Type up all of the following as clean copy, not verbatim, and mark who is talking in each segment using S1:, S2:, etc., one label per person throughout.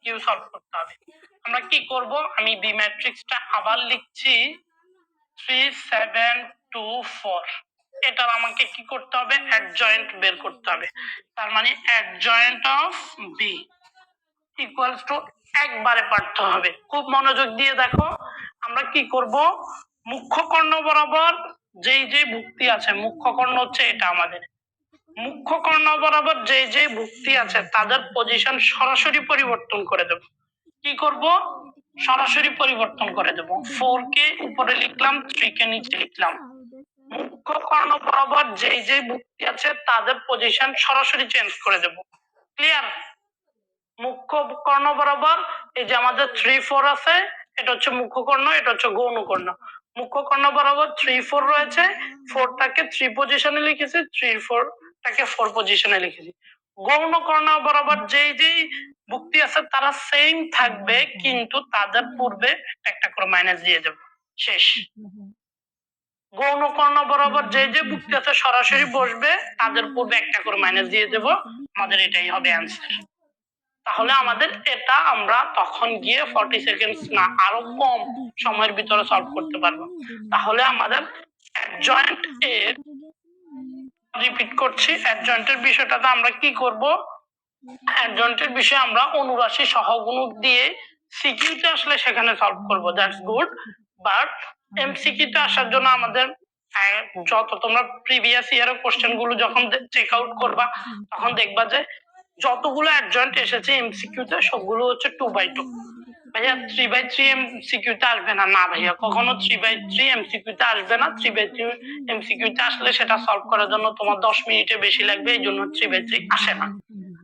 S1: MCQ solve করতে হবে। আমরা কি করব, আমি বি ম্যাট্রিক্সটা আবার লিখছি 3 7 2 4। এটার আমাকে কি করতে হবে, অ্যাডজয়েন্ট বের করতে হবে। তার মানে adjoint of B equals to একবারে পারতে হবে। খুব মনোযোগ দিয়ে দেখো, আমরা কি করব, মুখ্য কর্ণ বরাবর যেই যে ভুক্তি আছে, মুখ্য কর্ণ হচ্ছে এটা আমাদের, মুখ্য কর্ণ বরাবর যেই যে ভুক্তি আছে তাদের পজিশন সরাসরি পরিবর্তন করে দেব। কি করব, সরাসরি পরিবর্তন করে দেব। 4 কে উপরে লিখলাম, 3 কে নিচে লিখলাম। মুখ্য কর্ণ বরাবর যেই যে ভুক্তি আছে তাদের পজিশন সরাসরি চেঞ্জ করে দেব। ক্লিয়ার? মুখ্য কর্ণ বরাবর এই যে আমাদের 3 4 আছে, এটা হচ্ছে মুখ্য কর্ণ, এটা হচ্ছে গৌণ কর্ণ। মুখ্য কর্ণ বরাবর 3 4 রয়েছে, 4 টাকে 3 পজিশনে লিখেছি, 3 4 টাকে 4 পজিশনে লিখেছি। গৌণ কর্ণ বরাবর যেই যেই ভুক্তি আছে তারা সেম থাকবে, কিন্তু তাদের পূর্বে একটা করে মাইনাস দিয়ে দেব, শেষ। গৌণ কর্ণ বরাবর যে যে ভুক্তি আছে সরাসরি বসবে, তাদের পূর্বে একটা করে মাইনাস দিয়ে দেব, আমাদের এটাই হবে অ্যান্সার। তাহলে আমাদের এটা আমরা তখন গিয়ে 40 সেকেন্ডস না আরো কম সময়ের ভিতরে সলভ করতে পারবো। তাহলে আমাদের অ্যাডজয়েন্ট এর, রিপিট করছি, অ্যাডজয়েন্টের বিষয়টাতে আমরা কি করব, অ্যাডজয়েন্টের বিষয়ে আমরা অনুরাশি সহগুণক দিয়ে সিকিউতে আসলে সেখানে সলভ করব, দ্যাটস গুড। বাট এমসিকিউতে আসার জন্য আমাদের যত তোমরা প্রিভিয়াস ইয়ারের কোশ্চেন গুলো যখন চেক আউট করবা, তখন দেখবা যে যতগুলো অ্যাডজয়েন্ট এসেছে এমসিকিউতে সবগুলো হচ্ছে 2/2। ভাইয়া 3/3 এমসিকিউতে আসবে না, না ভাইয়া কখনো 3/3 এমসিকিউতে আসবে না। 3/3 এমসিকিউতে আসলে সেটা সলভ করার জন্য তোমার 10 মিনিটের বেশি লাগবে, এই জন্য 3/3 আসে না।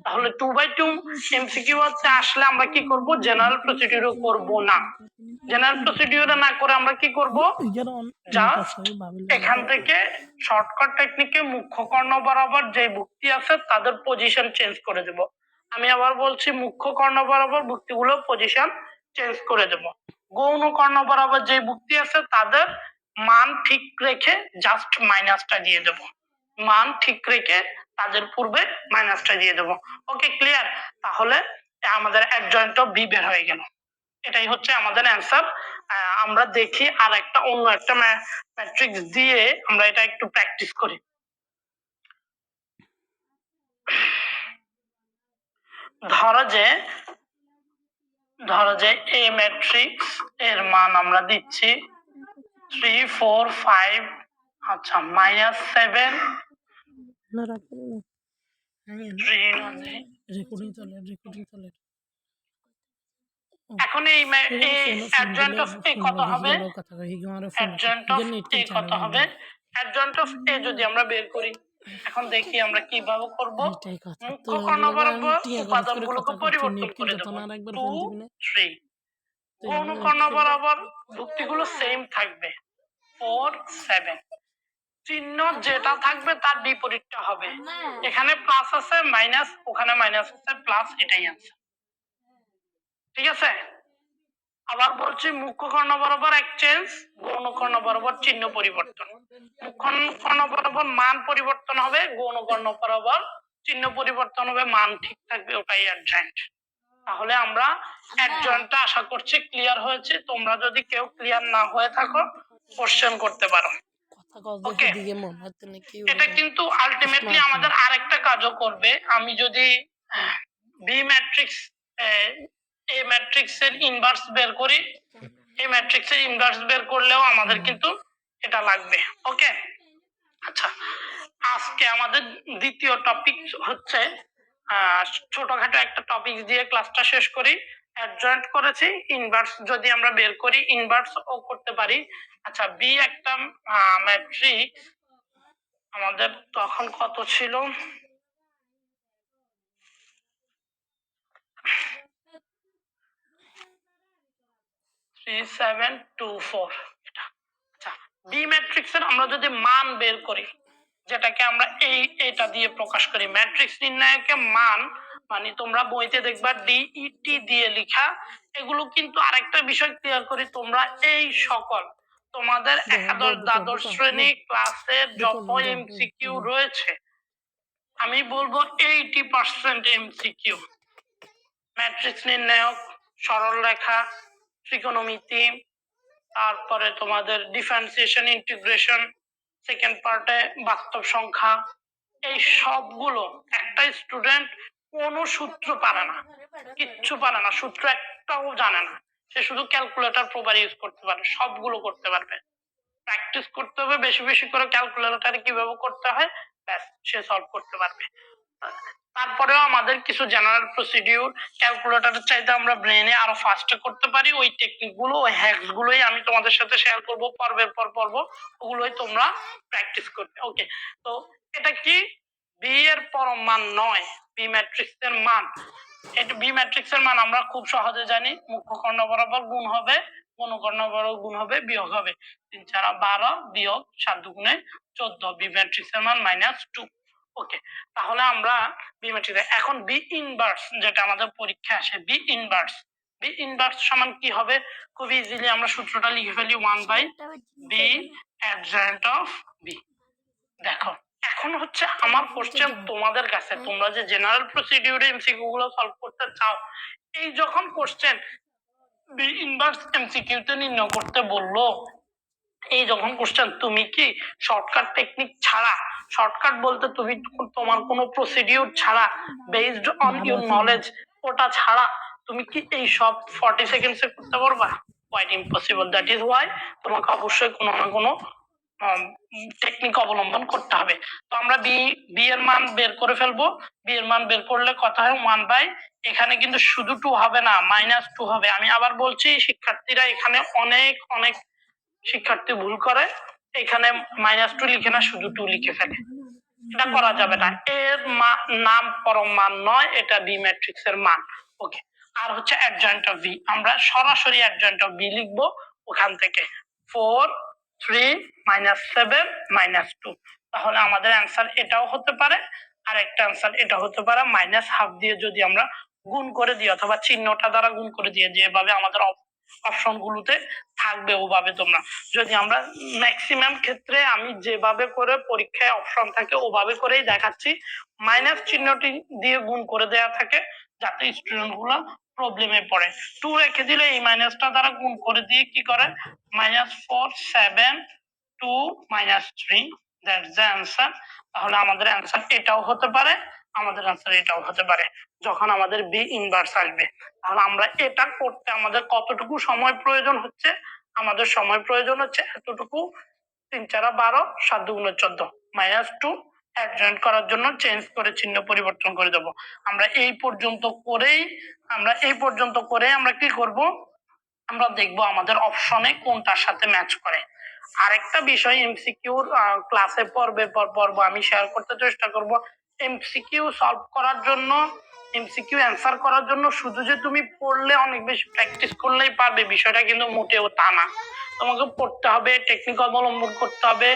S1: তাহলে 2/2 এমসিকিউ হচ্ছে আসলে আমরা কি করব, জেনারেল প্রসিডিউর করব না। জেনারেল প্রসিডিউর না করে আমরা কি করব, জাস্ট এখান থেকে শর্টকাট টেকনিকে মুখ্য কর্ণ বরাবর যে ভুক্তি আছে তাদের পজিশন চেঞ্জ করে দেব। আমি আবার বলছি, মুখ্য কর্ণ বরাবর ভুক্তিগুলো পজিশন চেঞ্জ করে দেব। গৌণ কর্ণ বরাবর যে ভুক্তি আছে তাদের মান ঠিক রেখে জাস্ট মাইনাসটা দিয়ে দেব, মান ঠিক রেখে তাদের পূর্বে মাইনাসটা দিয়ে দেব। ওকে, ক্লিয়ার? তাহলে আমাদের অ্যাডজয়েন্ট অফ বি বের হয়ে গেল। এটাই হচ্ছে আমাদের অ্যান্সার। আমরা দেখি আর একটা অন্য একটা ম্যাট্রিক্স দিয়ে আমরা এটা একটু প্র্যাকটিস করি। ধরো যে এ ম্যাট্রিক্স এর মান আমরা দিচ্ছি 3 4 5, আচ্ছা -7 এখন এই অ্যাডজয়েন্ট অফ এ কত হবে, অ্যাডজয়েন্ট অফ এ কত হবে, অ্যাডজয়েন্ট অফ এ যদি আমরা বের করি, এখন দেখি আমরা কিভাবে করব। মুখ্য কর্ণ বরাবর উপাদানগুলোকে পরিবর্তন করে দেব, 2 3। গৌণ কর্ণ বরাবর ভুক্তিগুলো সেম থাকবে, 4 7। চিহ্ন যেটা থাকবে তার বিপরীতটা হবে, এখানে প্লাস আছে মাইনাস, ওখানে মাইনাস আছে প্লাস, এটাই আছে। ঠিক আছে? আবার বলছি, মুখ্য কর্ণ বরাবর এক্সচেঞ্জ, গৌণ কর্ণ বরাবর চিহ্ন পরিবর্তন। মুখ্য কর্ণ বরাবর মান পরিবর্তন হবে, গৌণ কর্ণ বরাবর চিহ্ন পরিবর্তন হবে, মান ঠিক থাকবে, ওটাই অ্যাডজয়েন্ট। তাহলে আমরা অ্যাডজয়েন্টটা আশা করছি ক্লিয়ার হয়েছে। তোমরা যদি কেউ ক্লিয়ার না হয়ে থাকো কোশ্চেন করতে পারো। ওকে, এটা কিন্তু আলটিমেটলি আমাদের আরেকটা কাজও করবে। আমি যদি বি ম্যাট্রিক্স এ ম্যাট্রিক্স এর ইনভার্স বের করি, এই ম্যাট্রিক্স এর ইনভার্স বের করলেও আমাদের কিন্তু এটা লাগবে। ওকে, আচ্ছা, আজকে আমাদের দ্বিতীয় টপিক হচ্ছে, ছোটখাটো একটা টপিক দিয়ে ক্লাসটা শেষ করি। অ্যাডজয়েন্ট করেছি, ইনভার্স যদি আমরা বের করি, ইনভার্স ও করতে পারি। আচ্ছা, বি একটা ম্যাট্রিক্স আমাদের তখন কত ছিল, 3 7 2 4। আচ্ছা, বি ম্যাট্রিক্সের আমরা যদি মান বের করি, যেটাকে আমরা এটা দিয়ে প্রকাশ করি, ম্যাট্রিক্স নির্ণায়কের মান, মানে তোমরা বইতে দেখবা ডিইটি দিয়ে লেখা। এগুলো কিন্তু আরেকটা বিষয় ক্লিয়ার করি, তোমরা এই সকল তোমাদের একাদশ দ্বাদশ শ্রেণী ক্লাসের যত এমসিকিউ রয়েছে, আমি বলবো 80% এমসিকিউ ম্যাট্রিক্স নির্ণায়ক, সরল রেখা, ত্রিকোণমিতি, তারপরে তোমাদের ডিফারেন্সিয়েশন, ইন্টিগ্রেশন, সেকেন্ড পার্টে বাস্তব সংখ্যা, এই সবগুলো একটা স্টুডেন্ট কোনো সূত্র পারে না, কিচ্ছু পারে না, সূত্র একটাও জানে না, সে শুধু ক্যালকুলেটর প্রপার ইউজ করতে পারে, সবগুলো করতে পারবে। প্র্যাকটিস করতে হবে বেশি বেশি করে, ক্যালকুলেটরে কিভাবে করতে হয় ব্যাস সে সলভ করতে পারবে। তারপরেও আমাদের কিছু জেনারেল প্রসিডিউর ক্যালকুলেটরের চাইতে আমরা ব্রেনে আরো ফাস্টে করতে পারি, ওই টেকনিক গুলো, ওই হ্যাকস গুলোই আমি তোমাদের সাথে শেয়ার করব পর্বের পর পর্ব, ওগুলোই তোমরা প্র্যাকটিস করবে। ওকে, তো এটা কি বি এর পরম মান নয়, বি ম্যাট্রিক্স এর মান। এটা বি ম্যাট্রিক্স এর মান আমরা খুব সহজে জানি, মুখ্য কর্ণ বরাবর গুণ হবে, অনুকর্ণ বরাবর গুণ হবে, বিয়োগ হবে, 3 4 12 বিয়োগ 7 2 14, বি ম্যাট্রিক্স এর মান -2। ওকে, তাহলে আমরা বি ম্যাট্রিক্স এখন বি ইনভার্স যেটা আমাদের পরীক্ষা আসে, বি ইনভার্স, বি ইনভার্স সমান কি হবে, খুব ইজিলি আমরা সূত্রটা লিখে ফেলি 1/b অ্যাডজয়েন্ট অফ বি। দেখো এখন হচ্ছে আমার কোশ্চেন তোমাদের কাছে, তোমরা যে জেনারেল প্রসিডিউরে এমসিকিউ গুলো সলভ করতে চাও, এই যখন কোশ্চেন বি ইনভার্স এমসিকিউ তে নির্ণয় করতে বললো, এই যখন কোশ্চেন তুমি কি শর্টকাট টেকনিক ছাড়া, শর্টকাট বলতে তুমি তোমার কোনো প্রসিডিউর ছাড়া, বেসড অন ইউর নলেজ, ওটা ছাড়া তুমি কি এই সব 40 সেকেন্ডসে করতে পারবা? Quite impossible. That is why তোমাকে অবশ্যই কোনো না কোনো টেকনিক অবলম্বন করতে হবে। তো আমরা বি এর মান বের করে ফেলবো। বি এর মান বের করলে কথা হয় 1/, এখানে কিন্তু শুধু 2 হবে না, -2 হবে। আমি আবার বলছি, শিক্ষার্থীরা এখানে অনেক অনেক শিক্ষার্থী ভুল করে, এখানে -2 লিখে না, শুধু 2 লিখে ফেলে, এটা করা যাবে না। এর নাম পরম মান নয়, এটা বি ম্যাট্রিক্স এর মান। ওকে, আর হচ্ছে অ্যাডজয়েন্ট অফ বি, আমরা সরাসরি অ্যাডজয়েন্ট অফ বি লিখবো ওখান থেকে, 4 3 -7 -2। তাহলে আমাদের অ্যান্সার এটাও হতে পারে, আর একটা অ্যান্সার এটা হতে পারে, -1/2 দিয়ে যদি আমরা গুণ করে দিই, অথবা চিহ্নটা দ্বারা গুণ করে দিয়ে, যেভাবে আমাদের অপশন গুলোতে থাকবে ওভাবে তোমরা, যদি আমরা ম্যাক্সিমাম ক্ষেত্রে আমি যেভাবে করে পরীক্ষায় অপশন থাকে ওভাবে করেই দেখাচ্ছি, মাইনাস চিহ্নটি দিয়ে গুণ করে দেয়া থাকে, যাতে স্টুডেন্ট গুলো প্রবলেমে পড়ে। 2 রেখে দিলে এই মাইনাসটা দ্বারা গুণ করে দিয়ে কি করে, -4 7 2 -3, দ্যাটস দ্য অ্যান্সার। তাহলে আমাদের অ্যান্সার এটাও হতে পারে, আমাদের অ্যান্সার এটাও হতে পারে যখন আমাদের বি ইনভার্স আসবে। তাহলে আমরা এটা করতে আমাদের কতটুকু সময় প্রয়োজন হচ্ছে, আমাদের সময় প্রয়োজন হচ্ছে এতটুকু, 3 4 12 7 2 14, -2 অ্যাডজয়েন্ট করার জন্য চেঞ্জ করে চিহ্ন পরিবর্তন করে দেব। আমরা এই পর্যন্ত করেই আমরা কি করব, আমরা দেখব আমাদের অপশনে কোনটার সাথে ম্যাচ করে। আরেকটা বিষয় এমসিকিউর ক্লাসে পর্ব আমি শেয়ার করতে চেষ্টা করব, এমসিকিউ সলভ করার জন্য, এমসিকিউ অ্যান্সার করার জন্য শুধু যে তুমি পড়লে অনেক বেশি প্র্যাকটিস করলেই পারবে, বিষয়টা কিন্তু মোটেও তা না। তোমাকে পড়তে হবে, টেকনিক অবলম্বন করতে হবে,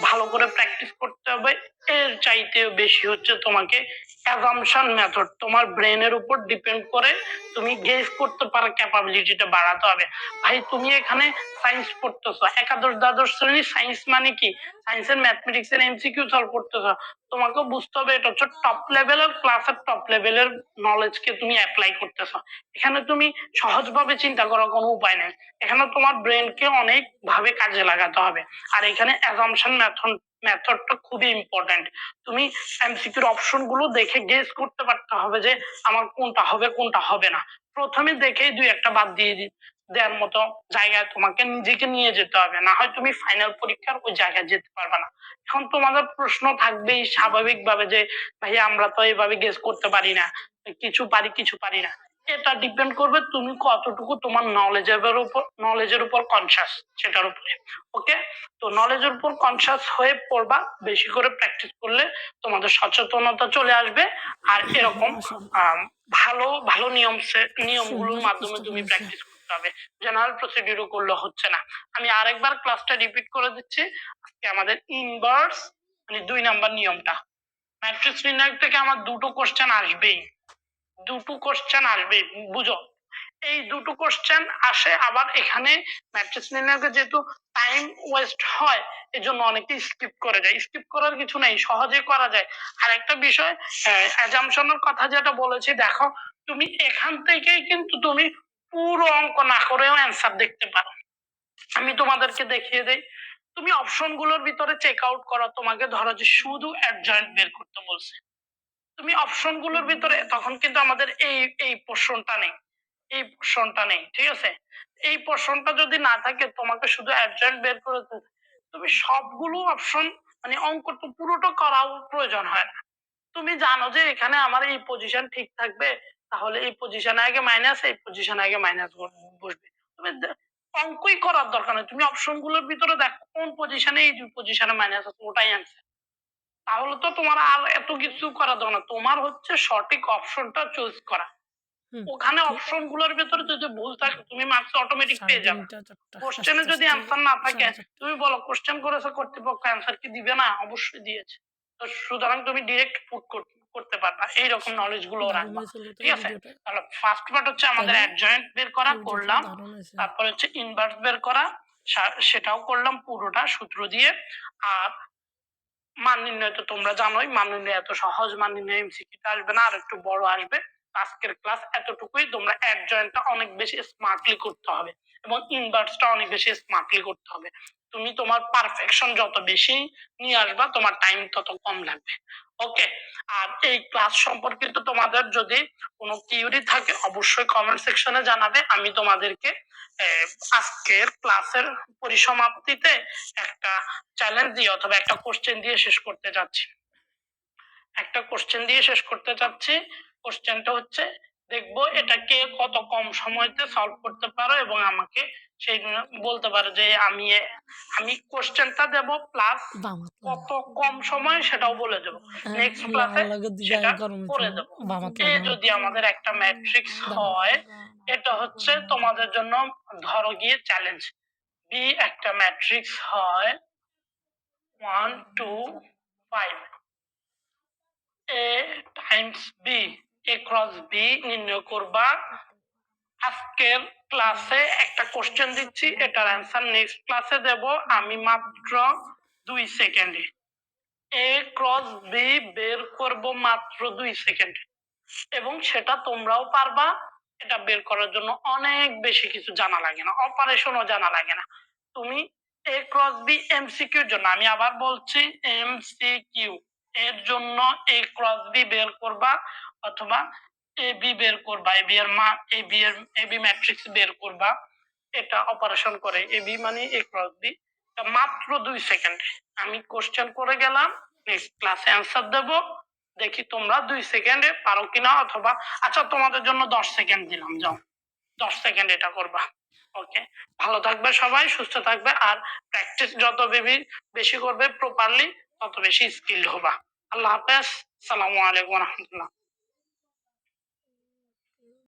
S1: ভালো করে প্র্যাকটিস করতে হবে, এর চাইতেও বেশি হচ্ছে তোমাকে অ্যাজাম্পশন মেথড, তোমার ব্রেনের উপর ডিপেন্ড করে তুমি গেস করতে পারো ক্যাপাবিলিটিটা বাড়াতে হবে। ভাই তুমি এখানে সায়েন্স পড়তেছো, একাদশ দ্বাদশ শ্রেণীর সায়েন্স মানে কি, সায়েন্সের ম্যাথমেটিক্স এর এমসিকিউ সলভ করতেছো, তোমাকে বুঝতে হবে এটা হচ্ছে টপ লেভেলের ক্লাসের টপ লেভেলের নলেজকে তুমি অ্যাপ্লাই করতেছো। এখানে তুমি সহজভাবে চিন্তা করার কোনো উপায় নেই, এখানে তোমার ব্রেনকে অনেক ভাবে কাজে লাগাতে হবে। আর এখানে অ্যাজাম্পশন মেথডটা খুবই ইম্পর্টেন্ট। তুমি এমসিকিউর অপশন গুলো দেখে গেস করতে পারতে হবে যে আমার কোনটা হবে কোনটা হবে না, প্রথমে দেখেই 2-1টা বাদ দিয়ে দেওয়ার মতো জায়গায় তোমাকে নিজেকে নিয়ে যেতে হবে, না হয় তুমি ফাইনাল পরীক্ষার ওই জায়গায় যেতে পারবে না। এখন তোমাদের প্রশ্ন থাকবেই স্বাভাবিকভাবে যে ভাই আমরা তো এইভাবে গেস করতে পারি না, কিছু পারি কিছু পারি না। এটা ডিপেন্ড করবে তুমি কতটুকু তোমার নলেজের উপর কনসিয়াস, সেটার উপরে। ওকে, তো নলেজের উপর কনসিয়াস হয়ে পড়বা, বেশি করে প্র্যাকটিস করলে তোমাদের সচেতনতা চলে আসবে। আর এরকম ভালো ভালো নিয়মগুলোর মাধ্যমে তুমি প্র্যাকটিস করতে হবে, জেনারেল প্রসিডিউর করলে হচ্ছে না। আমি আরেকবার ক্লাসটা রিপিট করে দিচ্ছি। আজকে আমাদের ইনভার্স মানে 2 নাম্বার নিয়মটা, ম্যাট্রিক্স নির্ণায়ক থেকে আমার দুটো কোশ্চেন আসবেই, বুঝো। এই দুটো কোশ্চেন আসে। আবার এখানে ম্যাট্রিক্স নির্ণয়কে যেহেতু টাইম ওয়েস্ট হয় এজন্য অনেকে স্কিপ করে যায়। স্কিপ করার কিছু নেই, সহজে করা যায়। আর একটা বিষয়, অ্যাজাম্পশনের কথা যেটা বলেছি, দেখো তুমি এখান থেকেই কিন্তু তুমি পুরো অঙ্ক না করেও অ্যান্সার দেখতে পারো। আমি তোমাদেরকে দেখিয়ে দেই। তুমি অপশন গুলোর ভিতরে চেক আউট করো, তোমাকে ধরো যে শুধু অ্যাডজয়েন্ট বের করতে বলছে, তুমি অপশন গুলোর ভিতরে তখন কিন্তু আমাদের এই পোর্শনটা নেই, এই পোর্শনটা নেই, ঠিক আছে? এই পোর্শনটা যদি না থাকে তোমাকে শুধু অ্যাডজয়েন্ট বের করে তুমি সবগুলো অপশন মানে অঙ্ক তো পুরোটা করাও প্রয়োজন হয় না। তুমি জানো যে এখানে আমার এই পজিশন ঠিক থাকবে, তাহলে এই পজিশনে আগে মাইনাস, এই পজিশনে আগে মাইনাস বসবে। তুমি অঙ্কই করার দরকার নেই, তুমি অপশন গুলোর ভিতরে দেখো কোন পজিশনে এই দুই পজিশনে মাইনাস আছে, ওটাই অ্যান্সার। তাহলে তো তোমার আর এত কিছু করা দরকার না, তোমার হচ্ছে সঠিক অপশনটা চুজ করা। ওখানে অপশন গুলোর ভিতরে যদি ভুল থাকে তুমি মার্কস অটোমেটিক পেয়ে যাবে। কোশ্চেনে যদি অ্যান্সার না থাকে তুমি বলো কোশ্চেন করেছে কর্তৃপক্ষ, অ্যান্সার কি দিবে না? অবশ্যই দিয়েছে। তো সুতরাং তুমি ডিরেক্ট পুট করতে পারবা, এইরকম নলেজ গুলো রাখবা, ঠিক আছে? তাহলে ফার্স্ট পার্ট হচ্ছে আমাদের অ্যাডজয়েন্ট বের করা করলাম, তারপর হচ্ছে ইনভার্স বের করা, সেটাও করলাম পুরোটা সূত্র দিয়ে। আর মান নির্ণয় তো তোমরা জানোই, মান নির্ণয় এত সহজ মান নির্ণয় এমসিকিউটা আসবে না, আর একটু বড় আসবে। আজকের ক্লাস এতটুকুই। তোমরা অ্যাডজয়েন্টটা অনেক বেশি স্মার্টলি করতে হবে এবং ইনভার্সটা অনেক বেশি স্মার্টলি করতে হবে। তুমি তোমার পারফেকশন যত বেশি নিয়ে আসবা তোমার টাইম তত কম লাগবে। ওকে। আর এই ক্লাস সম্পর্কিত তোমাদের যদি কোনো কিউরি থাকে অবশ্যই কমেন্ট সেকশনে জানাবে। আমি তোমাদেরকে আজকের ক্লাসের পরিসমাপ্তিতে একটা চ্যালেঞ্জ দিয়ে অথবা একটা কোশ্চেন দিয়ে শেষ করতে যাচ্ছি। একটা কোশ্চেন দিয়ে শেষ করতে চাচ্ছি। কোশ্চেনটা হচ্ছে, দেখবো এটা কে কত কম সময়তে সলভ করতে পারো এবং আমাকে সেই বলতে পারো যে আমি কোশ্চেনটা দেব প্লাস কত কম সময় সেটাও বলে দেবো। নেক্সট ক্লাসে সেটা করে দেবো। যদি আমাদের একটা ম্যাট্রিক্স হয়, এটা হচ্ছে তোমাদের জন্য ধরো গিয়ে চ্যালেঞ্জ। বি একটা ম্যাট্রিক্স হয় 1 2 5, A times B, A cross B নির্ণয় করবা। আজকের ক্লাসে একটা কোশ্চেন দিচ্ছি, এটার অ্যান্সার নেক্সট ক্লাসে দেব আমি মাত্র 2 সেকেন্ডে। A ক্রস বি বের করব মাত্র 2 সেকেন্ডে এবং সেটা তোমরাও পারবা। এটা বের করার জন্য অনেক বেশি কিছু জানা লাগে না, অপারেশনও জানা লাগে না। তুমি A ক্রস বি এমসিকিউর জন্য, আমি আবার বলছি এমসিকিউ এর জন্য A ক্রস বি বের করবা অথবা এ বি বের করবা, এ বি এর মান এ বি ম্যাট্রিক্স বের করবা। এটা অপারেশন করে এ বি মানে A ক্রস বি, মাত্র 2 সেকেন্ডে। আমি কোশ্চেন করে গেলাম, নেক্সট ক্লাসে অ্যান্সার দেব। দেখি তোমরা 2 সেকেন্ডে পারো কিনা, অথবা আচ্ছা তোমাদের জন্য 10 সেকেন্ড দিলাম, যাও 10 সেকেন্ড এটা করবা। ওকে, ভালো থাকবে সবাই, সুস্থ থাকবে। আর প্র্যাকটিস যত বেশি করবে প্রপারলি তত বেশি স্কিল হবা। আল্লাহ হাফেজ, আসসালামু আলাইকুম রহমতুল্লাহ।